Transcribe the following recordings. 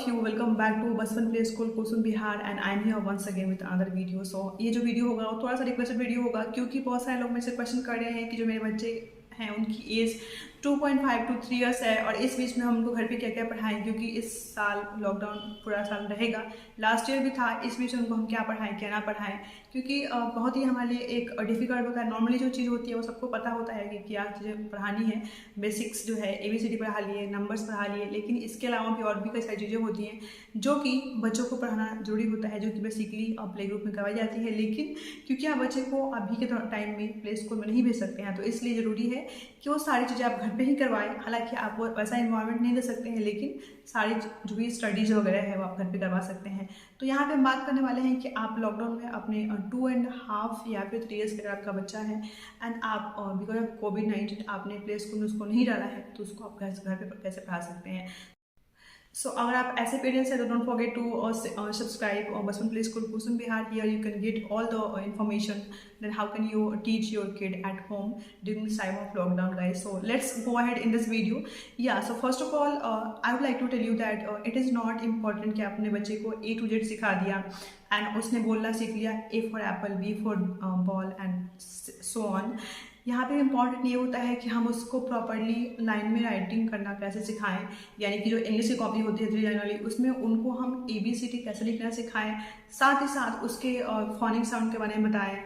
you, welcome back to Bachpan play school Kusum Vihar and I am here once again with another video. So ये जो video होगा वो थोड़ा सा रिक्वेस्टेड वीडियो होगा क्योंकि बहुत सारे लोग मेरे से क्वेश्चन कर रहे हैं कि जो मेरे बच्चे हैं उनकी एज 2.5 to 3 इयर्स है और इस बीच में हम उनको घर पे क्या क्या पढ़ाएं, क्योंकि इस साल लॉकडाउन पूरा साल रहेगा। लास्ट ईयर भी था, इस बीच उनको हम क्या पढ़ाएं क्या ना पढ़ाएं, क्योंकि बहुत ही हमारे लिए एक डिफ़िकल्ट होता है। नॉर्मली जो चीज़ होती है वो सबको पता होता है कि क्या चीज़ें पढ़ानी है। बेसिक्स जो है ABCD पढ़ा लिए, नंबर्स पढ़ा लिए, लेकिन इसके अलावा भी और भी कई सारी चीज़ें होती हैं जो कि बच्चों को पढ़ाना जरूरी होता है, जो कि बेसिकली प्ले ग्रुप में करवाई जाती है। लेकिन क्योंकि आप बच्चे को अभी के टाइम में प्ले स्कूल में नहीं भेज सकते हैं, तो इसलिए ज़रूरी है कि वो सारी चीज़ें आप घर पे ही करवाएं। हालांकि आप वो वैसा इन्वायरमेंट नहीं दे सकते हैं, लेकिन सारी जो भी स्टडीज़ वगैरह है वो आप घर पे करवा सकते हैं। तो यहाँ पे हम बात करने वाले हैं कि आप लॉकडाउन में अपने 2.5 या फिर 3 इयर्स का आपका बच्चा है एंड आप बिकॉज ऑफ कोविड-19 आपने प्ले स्कूल में उसको नहीं डाला है, तो उसको आप घर पे कैसे पढ़ा सकते हैं। सो अगर आप ऐसे पेरेंट्स हैं तो डोंट फॉरगेट टू सब्सक्राइब बचपन play school Kusum Bihar. Here you can get all the information then how can you teach your kid at home during this time of lockdown, guys. So let's go ahead in this video. Yeah, so first of all I would like to tell you that it is not important कि आपने बच्चे को A to Z सिखा दिया and उसने बोलना सीख लिया A for apple, B for ball and so on। यहाँ पे इम्पॉर्टेंट ये होता है कि हम उसको प्रॉपरली लाइन में राइटिंग करना कैसे सिखाएं, यानी कि जो इंग्लिश की कॉपी होती है 3 लाइन वाली, उसमें उनको हम ABCD कैसे लिखना सिखाएं, साथ ही साथ उसके फोनिक साउंड के बारे में बताएं।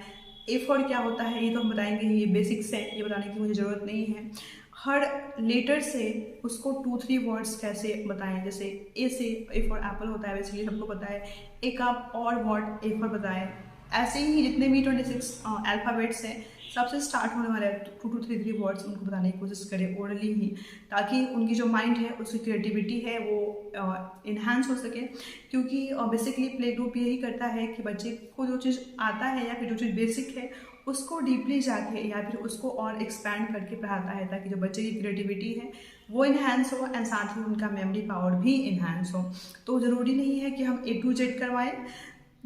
A फॉर क्या होता है ये तो हम बताएंगे, ये बेसिक्स है, ये बताने की मुझे ज़रूरत नहीं है। हर लेटर से उसको 2-3 वर्ड्स कैसे बताएं, जैसे A से A फॉर एप्पल होता है, बेसिकली सबको पता है। एक आप और वर्ड A फॉर बताएं। ऐसे ही जितने भी 26 अल्फ़ाबेट्स हैं सबसे स्टार्ट होने वाले 2 to 3 वर्ड्स उनको बताने की कोशिश करें ओरली ही, ताकि उनकी जो माइंड है उसकी क्रिएटिविटी है वो इन्हांस हो सके। क्योंकि बेसिकली प्ले ग्रुप यही करता है कि बच्चे को जो चीज़ आता है या फिर जो चीज़ बेसिक है उसको डीपली जाके या फिर उसको और एक्सपैंड करके पढ़ाता है, ताकि जो बच्चे की क्रिएटिविटी है वो इन्हांस हो एंड साथ ही उनका मेमोरी पावर भी इन्हांस हो। तो ज़रूरी नहीं है कि हम A to Z करवाएं,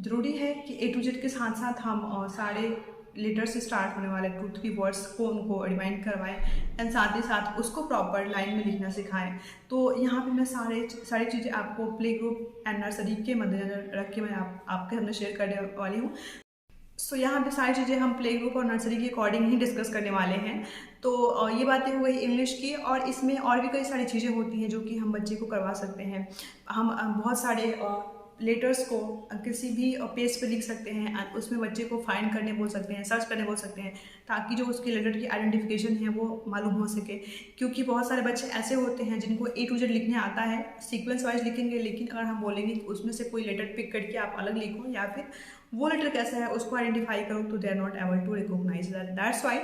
ज़रूरी है कि A to Z के साथ साथ हम सारे लेटर से स्टार्ट होने वाले 2-3 वर्ड्स को उनको रिमाइंड करवाएं एंड साथ ही साथ उसको प्रॉपर लाइन में लिखना सिखाएं। तो यहाँ पे मैं सारी चीज़ें आपको प्ले ग्रुप एंड नर्सरी के मद्देनजर रख के मैं आपके सामने शेयर करने वाली हूँ। सो यहाँ पे सारी चीज़ें हम प्ले ग्रुप और नर्सरी के अकॉर्डिंग ही डिस्कस करने वाले हैं। तो ये बातें हो गई इंग्लिश की, और इसमें और भी कई सारी चीज़ें होती हैं जो कि हम बच्चे को करवा सकते हैं। हम बहुत सारे लेटर्स को किसी भी पेज पे लिख सकते हैं एंड उसमें बच्चे को फाइंड करने बोल सकते हैं, सर्च करने बोल सकते हैं, ताकि जो उसके लेटर की आइडेंटिफिकेशन है वो मालूम हो सके। क्योंकि बहुत सारे बच्चे ऐसे होते हैं जिनको A to Z लिखने आता है, सीक्वेंस वाइज लिखेंगे, लेकिन अगर हम बोलेंगे कि उसमें से कोई लेटर पिक करके आप अलग लिखो या फिर वो लेटर कैसा है उसको आइडेंटिफाई करो, तो they are not able to recognise that. That's why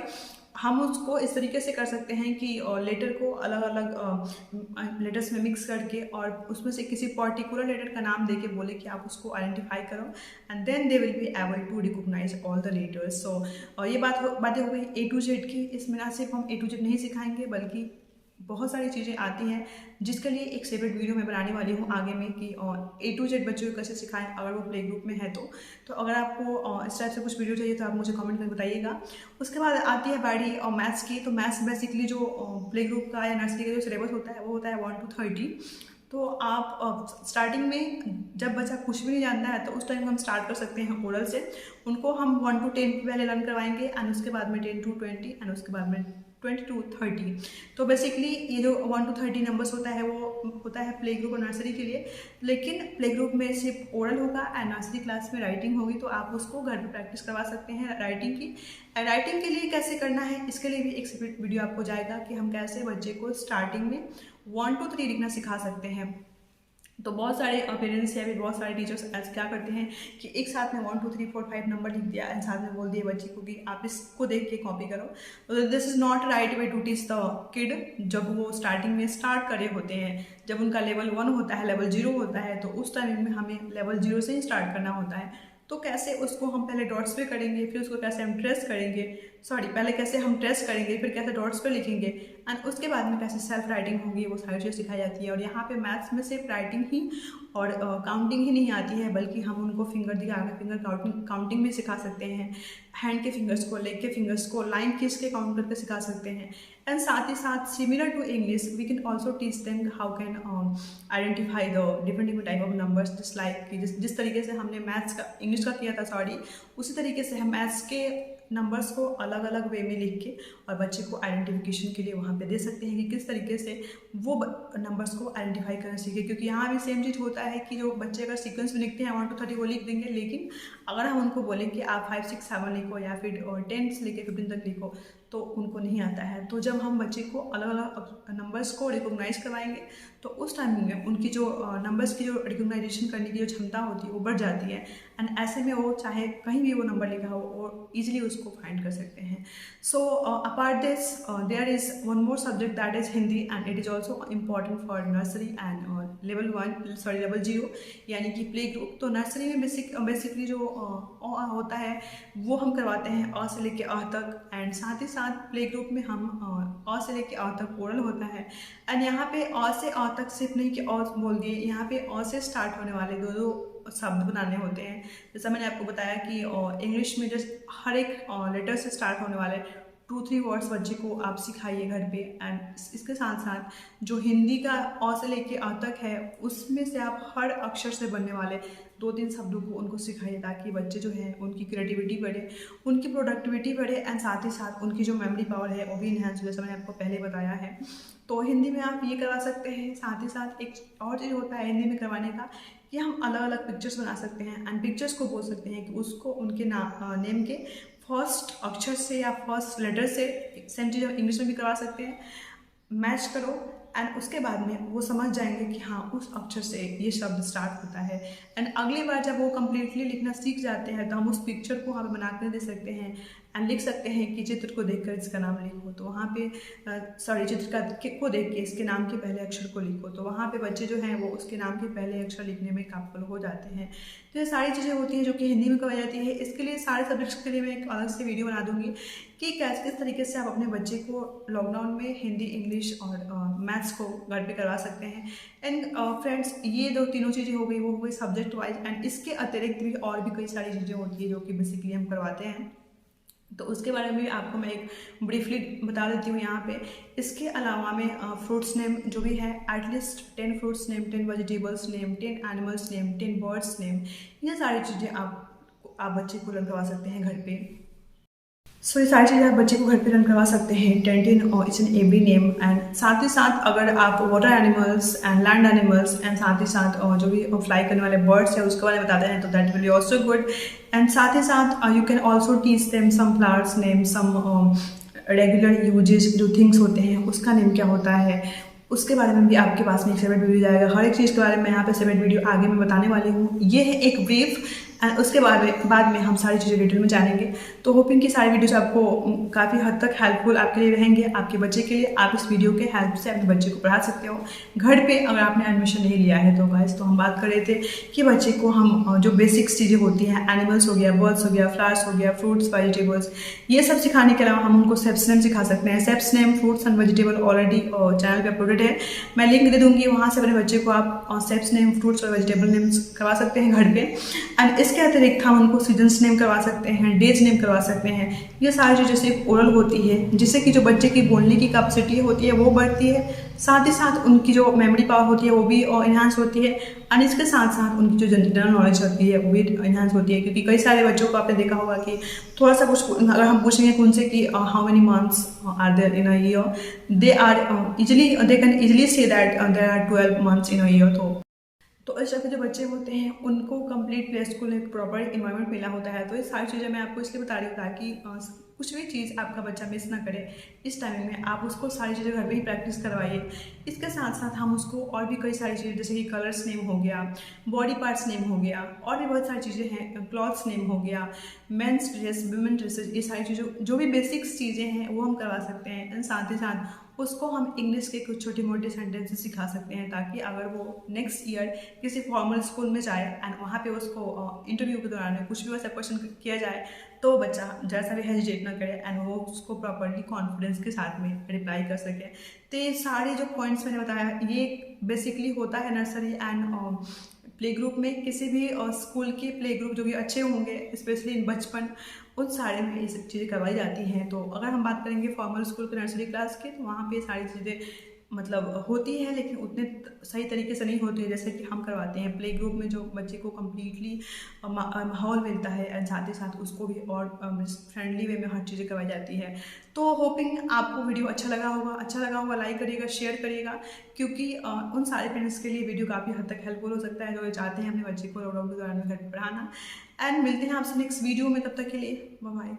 हम उसको इस तरीके से कर सकते हैं कि लेटर को अलग अलग लेटर्स में मिक्स करके और उसमें से किसी पर्टिकुलर लेटर का नाम देके बोले कि आप उसको आइडेंटिफाई करो and then they will be able to recognise all the letters. So ये बातें हो गई A to Z की। इसमें ना सिर्फ हम A to Z नहीं सिखाएंगे बल्कि बहुत सारी चीज़ें आती हैं जिसके लिए एक सेपरेट वीडियो मैं बनाने वाली हूँ आगे में कि A to Z बच्चों को कैसे सिखाएं अगर वो प्ले ग्रुप में है। तो अगर आपको इस टाइप से कुछ वीडियो चाहिए तो आप मुझे कमेंट करके बताइएगा। उसके बाद आती है बारी और मैथ्स की। तो मैथ्स बेसिकली जो प्ले ग्रुप का या नर्सरी का जो सिलेबस होता है वो होता है 1 to 30। तो आप स्टार्टिंग में जब बच्चा कुछ भी नहीं जानता है तो उस टाइम हम स्टार्ट कर सकते हैं ओरल से। उनको हम 1 to 10 पहले लर्न करवाएंगे एंड उसके बाद में 10 to 20 एंड उसके बाद में 20 to 30। तो बेसिकली ये जो 1 to 30 नंबर्स होता है वो होता है प्ले ग्रुप और नर्सरी के लिए। लेकिन प्ले ग्रुप में सिर्फ ओरल होगा एंड नर्सरी क्लास में राइटिंग होगी, तो आप उसको घर पे प्रैक्टिस करवा सकते हैं राइटिंग की। राइटिंग के लिए कैसे करना है इसके लिए भी एक सेपरेट वीडियो आपको जाएगा कि हम कैसे बच्चे को स्टार्टिंग में 1 to 3 लिखना सिखा सकते हैं। तो बहुत सारे पेरेंट्स या फिर बहुत सारे टीचर्स ऐसे क्या करते हैं कि एक साथ में 1 2 3 4 5 नंबर लिख दिया एंड साथ में बोल दिए बच्चे को कि आप इसको देख के कॉपी करो। तो this is not right way to teach the kid. जब वो स्टार्टिंग में स्टार्ट कर रहे होते हैं, जब उनका लेवल 1 होता है, लेवल 0 होता है, तो उस टाइम में हमें लेवल 0 से ही स्टार्ट करना होता है। तो कैसे उसको हम पहले डॉट्स पे करेंगे, फिर उसको कैसे हम ट्रेस करेंगे, सॉरी पहले कैसे हम ट्रेस करेंगे, फिर कैसे डॉट्स पर लिखेंगे, एंड उसके बाद में कैसे सेल्फ राइटिंग होगी, वो सारी चीज़ सिखाई जाती है। और यहाँ पे मैथ्स में सिर्फ राइटिंग ही और काउंटिंग ही नहीं आती है, बल्कि हम उनको फिंगर दिखा के फिंगर काउंटिंग भी सिखा सकते हैं, हैंड के फिंगर्स को, लेग के फिंगर्स को लाइन खींच के काउंट करके सिखा सकते हैं। एंड साथ ही साथ similar to English we can also teach them how can identify the different different type of numbers, just like कि जिस तरीके से हमने मैथ्स का इंग्लिश का किया था सॉरी, उसी तरीके से हम मैथ्स के नंबर्स को अलग अलग वे में लिख के और बच्चे को आइडेंटिफिकेशन के लिए वहाँ पे दे सकते हैं कि किस तरीके से वो नंबर्स को आइडेंटिफाई करना सीखे। क्योंकि यहाँ भी सेम चीज़ होता है कि जो बच्चे अगर सीक्वेंस में लिखते हैं 1 to 30 वो लिख देंगे, लेकिन अगर हम उनको बोलें कि आप 5, 6, 7 लिखो या फिर 10 से लेकर 15 तक लिखो, तो उनको नहीं आता है। तो जब हम बच्चे को अलग अलग नंबर्स को रिकॉग्नाइज करवाएंगे तो उस टाइमिंग में उनकी जो नंबर्स की जो रिकॉग्नाइजेशन करने की जो क्षमता होती है वो बढ़ जाती है, एंड ऐसे में वो चाहे कहीं भी वो नंबर लिखा हो वो ईजिली उसको फाइंड कर सकते हैं। So apart this there is one more subject that is Hindi, and it is also important for nursery and level 0 यानी कि प्ले ग्रुप। तो नर्सरी में बेसिकली जो होता है वो हम करवाते हैं अ से लेके अ तक, एंड साथ ही साथ प्ले ग्रुप में हम अ से लेके अ तक ओरल होता है। एंड यहाँ पे अ से अ तक सिर्फ नहीं कि अ बोल दिए, यहाँ पे अ से स्टार्ट होने वाले दो शब्द बनाने होते हैं। जैसा मैंने आपको बताया कि इंग्लिश में जस्ट हर एक लेटर से स्टार्ट होने वाले 2-3 वर्ड्स बच्चे को आप सिखाइए घर पे, एंड इसके साथ साथ जो हिंदी का अ से लेके अ तक है उसमें से आप हर अक्षर से बनने वाले 2-3 शब्दों को उनको सिखाइए, ताकि बच्चे जो हैं उनकी क्रिएटिविटी बढ़े, उनकी प्रोडक्टिविटी बढ़े, एंड साथ ही साथ उनकी जो मेमोरी पावर है वो भी इन्हांस हो, जैसा मैंने आपको पहले बताया है। तो हिंदी में आप ये करवा सकते हैं। साथ ही साथ एक और चीज़ होता है हिंदी में करवाने का कि हम अलग अलग पिक्चर्स बना सकते हैं, एंड पिक्चर्स को बोल सकते हैं कि उसको उनके नेम के फर्स्ट अक्षर से या फर्स्ट लेटर से, सेम चीज़ हम इंग्लिश में भी करवा सकते हैं, मैच करो, एंड उसके बाद में वो समझ जाएंगे कि हाँ उस अक्षर से ये शब्द स्टार्ट होता है। एंड अगली बार जब वो कम्प्लीटली लिखना सीख जाते हैं तो हम उस पिक्चर को वहाँ पे बना कर दे सकते हैं, एंड लिख सकते हैं कि चित्र को देखकर इसका नाम लिखो, तो वहाँ पे सॉरी चित्र को देख के इसके नाम के पहले अक्षर को लिखो, तो वहाँ पे बच्चे जो हैं वो उसके नाम के पहले अक्षर लिखने में काबिल हो जाते हैं। तो ये सारी चीज़ें होती हैं जो कि हिंदी में करवाई जाती है। इसके लिए सारे सब्जेक्ट्स के लिए मैं एक अलग से वीडियो बना दूँगी कि किस तरीके से आप अपने बच्चे को लॉकडाउन में हिंदी, इंग्लिश और मैथ्स को घर पे करवा सकते हैं। एंड फ्रेंड्स, ये दो तीनों चीज़ें हो गई, वो हो गई सब्जेक्ट वाइज, एंड इसके अतिरिक्त भी और भी कई सारी चीज़ें होती है जो कि बेसिकली हम करवाते हैं। तो उसके बारे में आपको मैं एक ब्रीफली बता देती हूँ यहाँ पे। इसके अलावा में फ्रूट्स नेम जो भी है, at least 10 fruits name, 10 vegetables name, 10 animals name, 10 birds name, ये सारी चीज़ें आप बच्चे को लर्न करवा सकते हैं घर पे। सो ये सारी चीज़ें आप बच्चे को घर पे रन करवा सकते हैं, 10 और each and every name. And साथ ही साथ अगर आप water animals and land animals and साथ ही साथ जो भी फ्लाई करने वाले बर्ड्स है उसके बारे में बताते हैं तो that will be also good. And साथ ही साथ you can also teach them some flowers name, some regular usages जो थिंग्स होते हैं उसका नेम क्या होता है, उसके बारे में भी आपके पास में एक सेपरेट वीडियो जाएगा। हर एक चीज़ के बारे में यहाँ पे सेपरेट वीडियो आगे मैं बताने वाली हूँ। ये है एक ब्रीफ, एंड उसके बाद में हम सारी चीज़ें डिटेल में जानेंगे। तो होपिंग कि सारी वीडियोस आपको काफ़ी हद तक हेल्पफुल आपके लिए रहेंगे, आपके बच्चे के लिए। आप इस वीडियो के हेल्प से अपने बच्चे को पढ़ा सकते हो घर पे अगर आपने एडमिशन नहीं लिया है तो। गाइस, तो हम बात कर रहे थे कि बच्चे को हम जो बेसिक्स चीज़ें होती हैं, एनिमल्स हो गया, बर्ड्स हो गया, फ्लावर्स हो गया, फ्रूट्स, वेजिटेबल्स, ये सब सिखाने के अलावा हम उनको सेप्स नेम सिखा सकते हैं। Ceps name, fruits and vegetable already channel पर अपलोडेड है, मैं लिंक दे दूँगी, वहाँ से अपने बच्चे को आप सेप्स नेम, फ्रूट्स और वेजिटेबल नेम्स करवा सकते हैं घर पे। एंड इसके अतिरिक्त हम उनको सीजन्स नेम करवा सकते हैं, डेज नेम करवा सकते हैं। ये सारी चीज़ें सिर्फ ओरल होती है, जिससे कि जो बच्चे की बोलने की कैपेसिटी होती है वो बढ़ती है, साथ ही साथ उनकी जो मेमोरी पावर होती है वो भी इन्हांस होती है, और इसके साथ साथ उनकी जो जनरल नॉलेज होती है वो भी इन्हांस होती है। क्योंकि कई सारे बच्चों को आपने देखा होगा कि थोड़ा सा कुछ अगर हम पूछेंगे उनसे कि how many months are there in a year, they can easily say that there are 12 months in a year. तो इस तरह के जो बच्चे होते हैं उनको कंप्लीट प्ले स्कूल एक प्रॉपर इन्वायरमेंट मिला होता है। तो ये सारी चीज़ें मैं आपको इसलिए बता रही हूँ ताकि कुछ भी चीज़ आपका बच्चा मिस ना करे। इस टाइमिंग में आप उसको सारी चीज़ें घर पे ही प्रैक्टिस करवाइए। इसके साथ साथ हम उसको और भी कई सारी चीज़ें जैसे कि कलर्स नेम हो गया, बॉडी पार्ट्स नेम हो गया, और भी बहुत सारी चीज़ें हैं, क्लॉथ्स नेम हो गया, मेंस ड्रेस, वुमेन ड्रेसेस, ये सारी चीज़ों जो भी बेसिक्स चीज़ें हैं वो हम करवा सकते हैं। एंड साथ ही साथ उसको हम इंग्लिश के कुछ छोटे मोटे सेंटेंसेस सिखा सकते हैं, ताकि अगर वो नेक्स्ट ईयर किसी फॉर्मल स्कूल में जाए एंड वहाँ पे उसको इंटरव्यू के दौरान कुछ भी वैसा क्वेश्चन किया जाए तो बच्चा ज़रा सा भी हेजिटेट ना करे एंड वो उसको प्रॉपरली कॉन्फिडेंस के साथ में रिप्लाई कर सके। तो ये सारे जो पॉइंट्स मैंने बताया ये बेसिकली होता है नर्सरी एंड प्ले ग्रुप में। किसी भी स्कूल के प्ले ग्रुप जो भी अच्छे होंगे स्पेशली इन बचपन, उन सारे में ये सब चीज़ें करवाई जाती हैं। तो अगर हम बात करेंगे फॉर्मल स्कूल के नर्सरी क्लास के, तो वहाँ पे सारी चीज़ें मतलब होती है, लेकिन उतने सही तरीके से नहीं होती है जैसे कि हम करवाते हैं। प्ले ग्रुप में जो बच्चे को कम्प्लीटली माहौल मिलता है एंड साथ ही साथ उसको भी और फ्रेंडली वे में हर चीज़ें करवाई जाती है। तो होपिंग आपको वीडियो अच्छा लगा होगा लाइक करिएगा, शेयर करिएगा, क्योंकि उन सारे पेरेंट्स के लिए वीडियो काफ़ी हद तक हेल्पफुल हो सकता है जो ये चाहते हैं अपने बच्चे को लॉकडाउन के दौरान घर पर पढ़ाना। एंड मिलते हैं आपसे नेक्स्ट वीडियो में, तब तक के लिए बाय बाय।